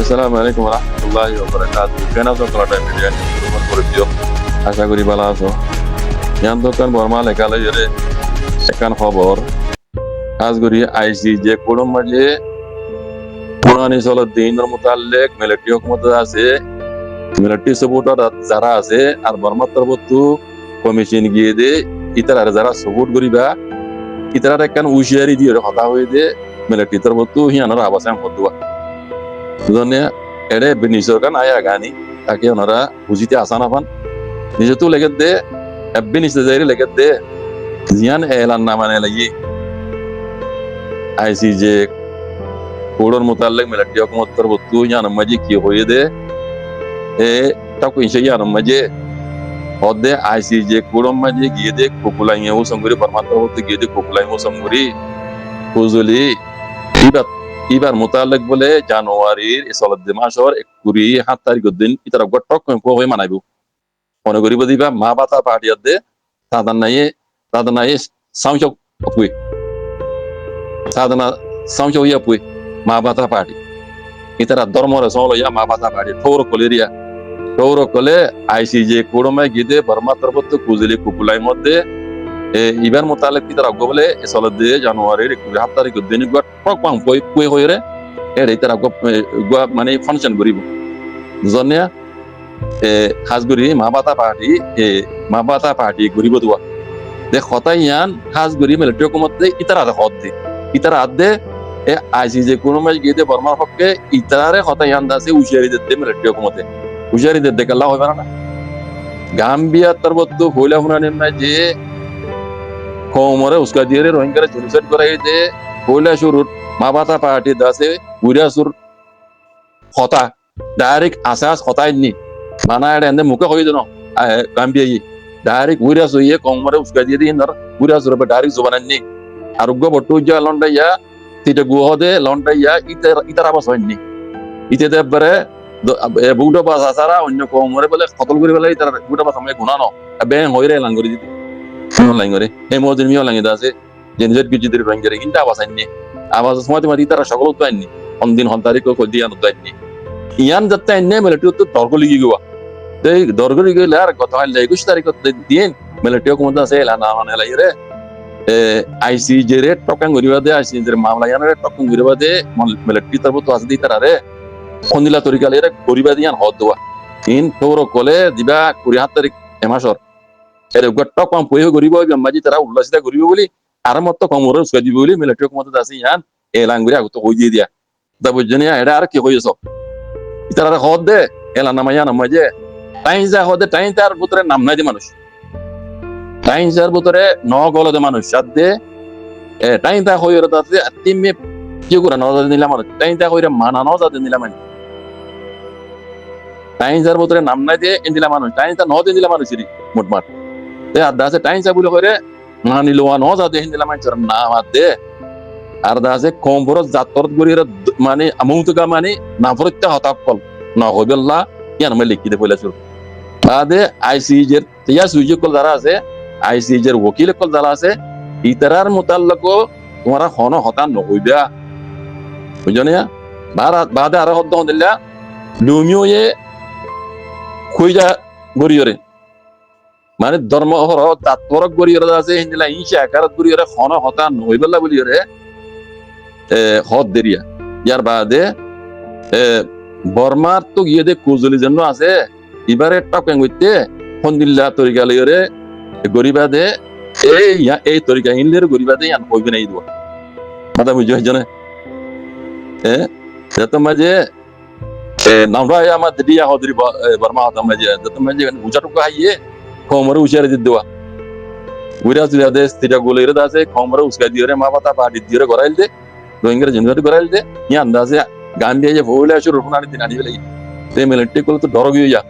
আসসালামু আলাইকুম রহমতুল্লাহি ওয়া বারাকাতুহু। কেন আছো তোমরা মিডিয়া নিউজ করে দিও। আশা করি ভালো আছো। ইয়ান দোকান বর্মা লেখালে জেরে সেখান খবর আজ করি আইসি যে কোড়ম মাঝে পুরানি চলত দিনের মোতালেক মিলিটারি হুকুমত আছে, মিলিটারি সাপোর্টার যারা আছে আর বর্মার তরফতো কমিশন গিয়ে দে ইতার যারা সাপোর্ট করিবা ইতার একখান উশিয়ারি দিয়ে হতা হয়ে দে মিলিটারি তরফতো হিয়ানোর আবাসান হতুয়া দুজনে এড়ে বিনিসরকান আয়া গানি তাকে ওনারা বুঝিতে আসান আপান নিজে তো লেগে দে এব্বি নিচে যাই লেগে দে জিয়ান এলান না মানে লাগি আইসি যে কোড়র মোতালেক মিলিটারি হুকুমত তরফতো হিয়ান মাঝে কি হয়ে দে এ তাকে ইনশা ইয়ান মাঝে হদে আইসি যে কোড়ম মাঝে গিয়ে দে কুকুলাই ও সংগরি বর্মা তরফতো গিয়ে দে কুকুলাই ও সংগরি কুজলি ইবার মোতালেক বলে জানুয়ারির মাসের 27 তারিখের দিন ইতারা গটক হয়ে মানাইব মনে করিব দিবা মা বাতা পাহাড়িয়ার দে তাদের নাই সামচক অপুই সাধনা সামচক ইয়া পুই মা বাতা পাহাড়ি ইতারা ধর্মরে সঙ্গে ইয়া মা বাতা পাহাড়ি ঠৌর কলে আইসি যে কোড়মে গিয়ে বর্মা তরফতো কুজলি কুকুলাই মধ্যে ইবার মোতালেক ইতারা বলে জানুয়ারির 27 তারিখের দিন গটক পুই হয়ে রে এড়ে তারা মানে ফাংশন করিব জনে হাজগুড়ি মা বাতা পার্টি ঘুরিব দোয়া দে হতাই ইয়ান হাজগুড়ি মিলিটারি হুকুমত ইতারা হদ দে ইতারা হাত দে এ আইসি যে কোনো মাস গিয়ে দে বর্মার পক্ষে ইতারে হতাই ইয়ান দাসে উশিয়ারি দে মিলিটারি হুকুমতে উশিয়ারি দে কাল্লা হবে না গাম্বিয়া তরবত হইলা হুনানি না যে কমরে উস্কা দিয়ে রোহিঙ্গারে জেনোসাইড করাই দে হইলা শুরুর মা বাতা পার্টি দাসে উইরাসুর হতা ডাইরেক্ট আসাস হতাই নি মানা এন্ডে মুখে হই দেন গাম্বিয়া ডাইরেক্ট উইরাস হইয়ে কমরে উস্কা দিয়ে দিন উইরাস রবে ডাইরেক্ট জবানান নি আর উগ্র বট্টু যা লন্ডাইয়া তিটা গুহদে লন্ডাইয়া ইতার আবাস হয়নি ইতে দেবরে বুগডো বাস আসারা অন্য কমরে বলে কতল করে বলে ইতার বুগডো বাস আমায় গুনানো বেং হইরে লাঙ্গরি দিতে লাঙ্গরে হে মদিন মিও লাঙ্গি দাসে জেনজেট গিজিদের রঙ্গরে কিন্তু আবাস আইনি আবাস সময় মাতি তারা সকল তো আইনি দিন হন তারিখ দিয়া নদাইনি ইয়ান যাতে আইনে মিলিটারি তো দরগ লিগি গোয়া এই দরগ লিগি গেলে আর গত 21 তারিখ দিন মিলিটারি হুকুমত আছে এলা না মানে লাইরে আইসি যে রে টকাং গরিবা দে আইসি যে মামলা ইয়ানে টকাং গরিবা দে মিলিটারি তরফ তো আছে দি তারারে খন্দিলা তরিকা লে গরিবা দিয়ান হদ দোয়া ইন তোর কলে দিবা 27 তারিখ এমাসর এর গট্টক কম পয়হ গরিব মাঝি তারা উল্লাসিতা গরিব বলি আর মত কমরে উস্কা দিব বলি মিলিটারি হুকুমত আছে ইয়ান এলাঙ্গুরি আগত হই দিয়ে দিয়া তা বুঝজনিয়া এটা আর কি হইছ ইতারা হদ দে এলা নামাইয়া নামাজে টাইনজা হদে টাইন তার ভিতরে নাম নাই দি মানুষ টাইনজার ভিতরে ন গলদে মানুষ সাদে টাইন তা হইরে তাতে তিমে কি করে নজর নিলাম টাইন তা হইরে মানা নজর নিলাম টাইনজার ভিতরে নাম নাই দিয়ে ইন্দিলা মানুষ টাইন তা নদে দিলা মানুষেরই মোটমাট এ আদাসে টাইনজা বলে করে মানি লোয়া নজর দিয়ে ইন্দিলা মানুষের নাম আদে আর দাসে কম বড় জাতর গরিরে মানে আমুতকা মানে না প্রত্যা হতাকল না হইবেল্লা ইয়ান মে লিখি দে বলেছিল বাদে আইসিজের তিয়া সুইজে কল যারা আছে আইসিজের ওকিল কল যারা আছে ইতারার মোতাল্লক তোমারা হন হতা নহইবা বুঝনিয়া বাদে আর হদ দিলা লুমিও এ খুইজা গরিয়রে মানে ধর্ম হর তাৎপরক গরিয়রে আছে হিন্দিলা ইনশা আকারত গরিয়রে হন হতা নহইবেল্লা বলিয়রে হদ দেরিয়া ইয়ার বাদে বর্মার তো গিয়ে দে কুজলি জন্য আছে এবারে টকেং হইতে ফন্দিল্লা তরিকা লইরে গরিবা দে এই তরিকা ইনলের গরিবা দে ইয়ান কইবে নাই দিবা কথা বুঝছো জনে যত মাঝে নামরা আমার দিয়া হদরি বর্মা হতা মাঝে যত মাঝে উজাটুকু হাইয়ে কমরে উশারে দি দেওয়া উইরা চুরা দে স্থিরা গোলেরে দাসে কমরে উস্কা দিরে মা বাতা পাটি দিরে গরাইল দে রোহিঙ্গার জেনজাটি গরাইল দে ইয়ান দাসে গান্ধী যে ভুলে আসে রুফনারি দিন আনি বেলাই তে মিলিটারি কল তো ডর গিয়া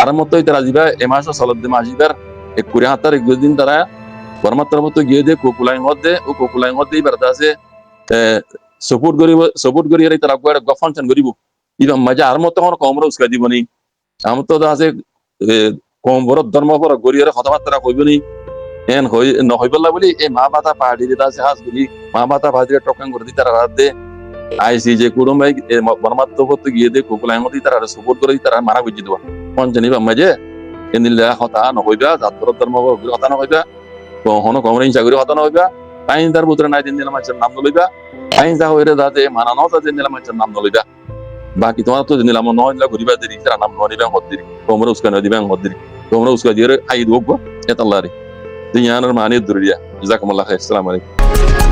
আর মতই তারা জিবা এমাস সলদ দে মাসিবার 27 তারিখ দিন তারা বর্মা তরফতো গিয়ে দে কোকুলাই মধ্যে ও কোকুলাই মধ্যে এবার দাসে সাপোর্ট করি তারা গোয়ার গফানশন করিব ইবা মজা আর মত কোন কমরে উস্কা দিবনি আম তো দাসে কম বড় ধর্ম বড় গরিয়রে কথাবার্তা কইবনি এন হই নহইবলা বলি এই মা বাতা পাহাড়ি দাসে হাস বলি মা বাতা পাহাড়ি টকাং করে দি তারা রাত দে আইসি যে কুরুম ভাই বনমাত্র করতে গিয়ে দে কুকুলাই মতো তারা সাপোর্ট করে তারা মারা বুঝি দেওয়া পঞ্চানি বাম্মা যে এনিলা হতা নহইবা জাতর ধর্ম হতা নহইবা হন কমরিন চাকরি হতা নহইবা আইন তার পুত্র নাই দিন দিলাম মাছের নাম নলইবা আইন যা হইরে যাতে মানানো তাতে দিলাম মাছের নাম নলইবা বাকি তোমার তো নিলাম নয় ঘুরিবা দেরি তারা নাম ননিবা হদ্দিরি তোমরা উস্কা নদিবা হদ্দিরি তোমরা উস্কা দিয়ে আই দোগ এতাল্লারি দিয়ানার মানি দুরিয়া জাজাকুমুল্লাহ খাইর আসসালামু আলাইকুম